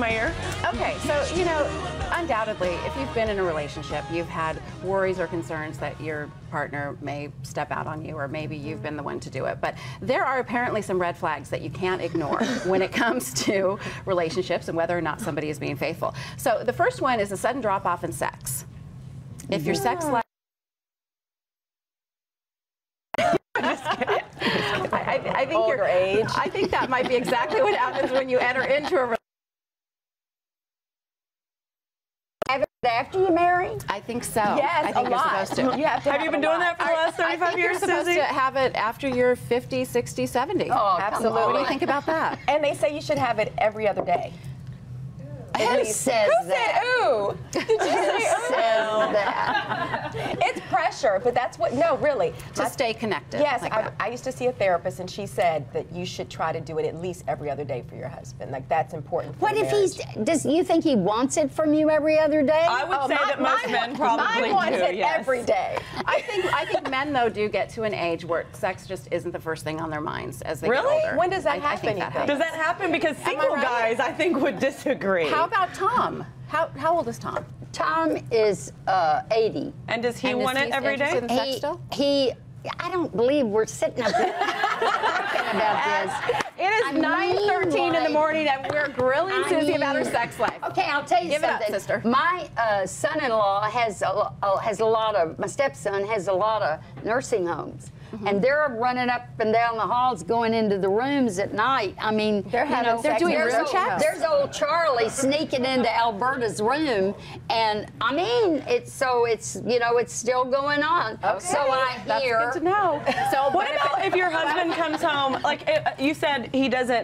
my ear. Okay, so, you know, undoubtedly, if you've been in a relationship, you've had worries or concerns that your partner may step out on you, or maybe you've been the one to do it. But there are apparently some red flags that you can't ignore when it comes to relationships and whether or not somebody is being faithful. So the first one is a sudden drop off in sex. If your sex life... I think older age. I think that might be exactly what happens when you enter into a relationship. After you marry? I think so. Yes, I think a you're lot. supposed to. Have you been doing that for the last 35 years, you're supposed Susie? to have it after you're 50, 60, 70. Oh, absolutely. What do you think about that? And they say you should have it every other day. Who says Who that? said ooh? Did you say ooh? Says that? It's pressure, but that's what, no, really. To stay connected. Yes, like that. I used to see a therapist, and she said that you should try to do it at least every other day for your husband. Like, that's important for What the if marriage. does you think he wants it from you every other day? I would say that most men probably Mine wants do, it yes. every day. I think men, though, do get to an age where sex just isn't the first thing on their minds as they Really? get older. When does that I think happen, that you think? happens. Does that happen? Because single right? guys, I think, would disagree. How about Tom? How old is Tom? Tom is 80. And does he And is want it he every day? interested in sex still? I don't believe we're sitting up here talking about this. It is I mean, 9:13 in the morning, and we're grilling I Susie about her mean- sex life. Okay, I'll tell you Give it up, something. sister. My son-in-law has a lot of. My stepson has a lot of nursing homes. And they're running up and down the halls, going into the rooms at night. I mean, They're having sex doing in room there's checks? There's old Charlie sneaking into Alberta's room, and I mean, it's still going on. Okay. So I That's hear. good to know. So, What about if your husband comes home, like you said,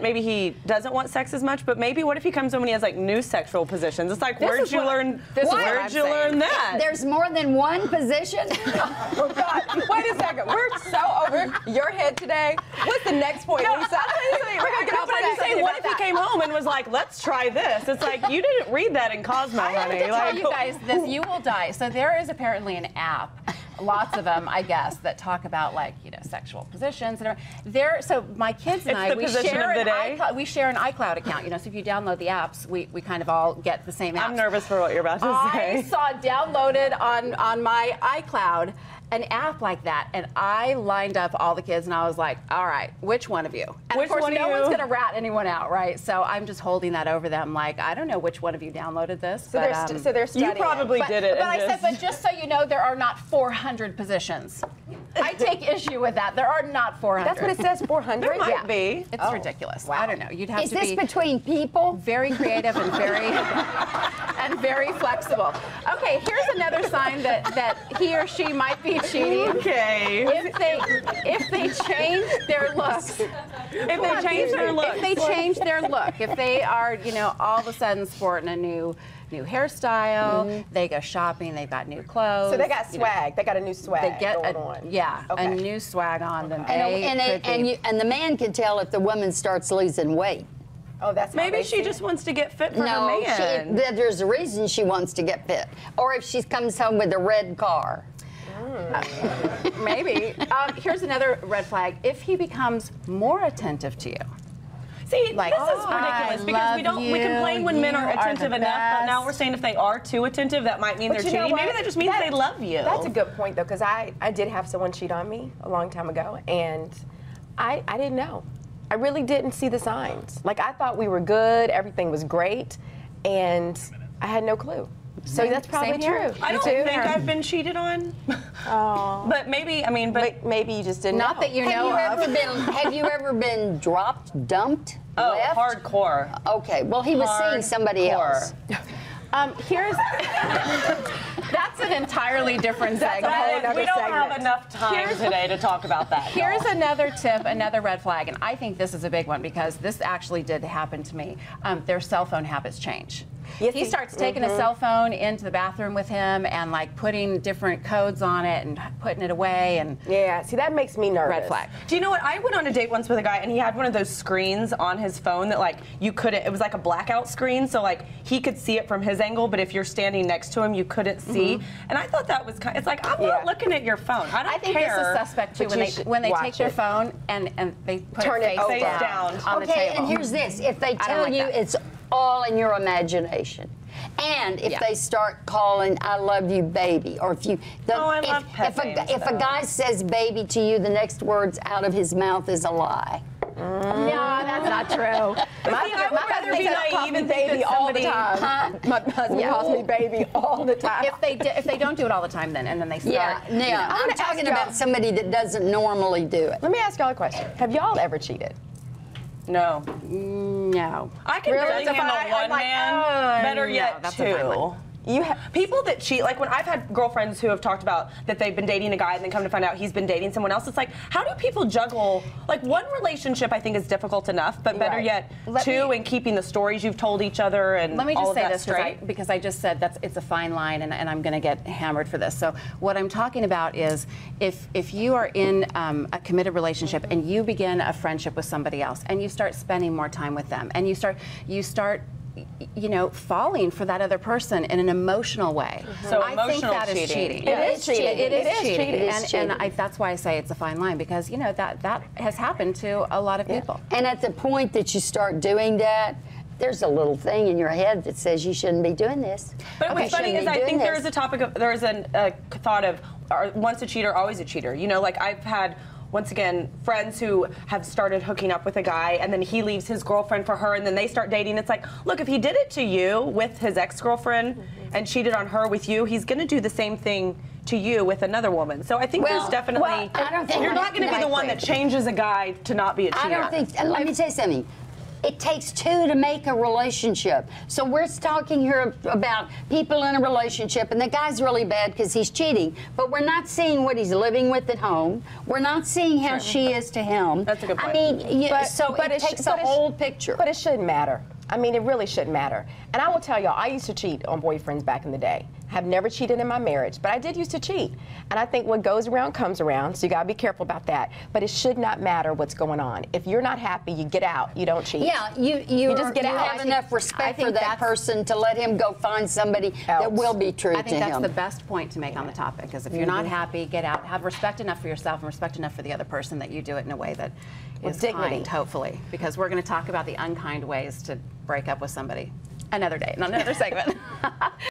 maybe he doesn't want sex as much, but maybe what if he comes home and he has like new sexual positions? It's like, where'd you learn that? There's more than one position. Oh, God. Wait a second. We're so over your head today. What's the next point, Lisa? But I'm just saying, what if he came home and was like, let's try this? It's like, you didn't read that in Cosmo, I have honey. to tell Like, you guys this, you will die. So there is apparently an app, lots of them, I guess, that talk about sexual positions. So my kids and It's I, the position of the day? we share an iCloud account. So if you download the apps, we kind of all get the same apps. I'm nervous for what you're about to I say. saw downloaded on my iCloud an app like that, and I lined up all the kids, and I was like, all right, which one of you? And Which of course, one of no you? one's going to rat anyone out, right? So I'm just holding that over them like, I don't know which one of you downloaded this. So they're studying. You probably did it. But and I said, but just so you know, there are not 400 positions. I take issue with that. There are not 400. That's what it says, 400? There might Yeah. be. It's ridiculous. I don't know. You'd have Is to this be between people? very creative and very flexible. Okay, here's another sign that he or she might be cheating. Okay. If they change their looks. If they change their look. If they change their look. If they are, all of a sudden sporting a new hairstyle, they go shopping, they've got new clothes. So they got swag. They got a new swag They get going on. a new swag on them. And the man can tell if the woman starts losing weight. Oh, that's how Maybe they she see just it? wants to get fit for No, her man. there's a reason she wants to get fit. Or if she comes home with a red car. Maybe. Here's another red flag. If he becomes more attentive to you. See, this is ridiculous because we complain when men are attentive enough, but now we're saying if they are too attentive, that might mean But they're you know cheating. what? Maybe that just means they love you. That's a good point, though, because I did have someone cheat on me a long time ago, and I didn't know. I really didn't see the signs. Like, I thought we were good, everything was great, and I had no clue. So that's probably same here. true. I don't think I've been cheated on. Oh. But maybe, maybe you just didn't Not know. that you know of. Have you ever been dropped, dumped, left? hardcore. Okay, well, he was seeing somebody else. That's an entirely different segment. We don't have enough time today to talk about that. Here's another tip, another red flag, and I think this is a big one because this actually did happen to me. Their cell phone habits change. Yes, he starts taking a cell phone into the bathroom with him and like putting different codes on it and putting it away, and Yeah, see, that makes me nervous. red flag. Do you know what? I went on a date once with a guy, and he had one of those screens on his phone that, like, you couldn't. It was like a blackout screen, so like he could see it from his angle, but if you're standing next to him, you couldn't see. And I thought that was kind. It's like, I'm not looking at your phone. I don't I think care. this is suspect too But when they watch take their it. phone and they put Turn it face over. down on the Okay, table. and here's this. If they tell like you that. it's all in your imagination. And if they start calling "I love you, baby," or if a guy says "baby" to you, the next words out of his mouth is a lie. No, that's not true. My husband calls me baby all the time. My husband calls me baby all the time. If they don't do it all the time, then they start. Yeah. I'm talking about somebody that doesn't normally do it. Let me ask y'all a question. Have y'all ever cheated? No. No. I can really handle one man. Better yet, two. People that cheat, like when I've had girlfriends who have talked about that they've been dating a guy and then come to find out he's been dating someone else, it's like, how do people juggle? Like, one relationship I think is difficult enough, but better yet, two, and keeping the stories you've told each other and all of that straight. Let me just say this straight, because I just said it's a fine line, and I'm going to get hammered for this. So what I'm talking about is if you are in a committed relationship and you begin a friendship with somebody else and you start spending more time with them and you start falling for that other person in an emotional way. So I think that is cheating. It is cheating. It is cheating. And that's why I say it's a fine line, because that has happened to a lot of people. And at the point that you start doing that, there's a little thing in your head that says you shouldn't be doing this. But what's funny is I think there is a topic of, there is a thought of once a cheater, always a cheater. You know, like I've had, once again, friends who have started hooking up with a guy and then he leaves his girlfriend for her and then they start dating. It's like, look, if he did it to you with his ex-girlfriend and cheated on her with you, he's going to do the same thing to you with another woman. So I think there's definitely, I don't think you're not going to be the one that changes a guy to not be a cheater. I don't think, let me tell you something. It takes two to make a relationship. So we're talking here about people in a relationship, and the guy's really bad because he's cheating. But we're not seeing what he's living with at home. We're not seeing how she is to him. That's a good point. I mean, it takes a whole picture. But it shouldn't matter. I mean, it really shouldn't matter. And I will tell y'all, I used to cheat on boyfriends back in the day. Have never cheated in my marriage, but I did used to cheat. And I think what goes around comes around, so you gotta be careful about that. But it should not matter what's going on. If you're not happy, you get out. You don't cheat. Yeah, you just get out. You have enough respect for that person to let him go find somebody that will be true to him. I think that's the best point to make on the topic, is if you're not happy, get out. Have respect enough for yourself and respect enough for the other person that you do it in a way that is dignity. kind, hopefully. Because we're going to talk about the unkind ways to break up with somebody another day, not another segment.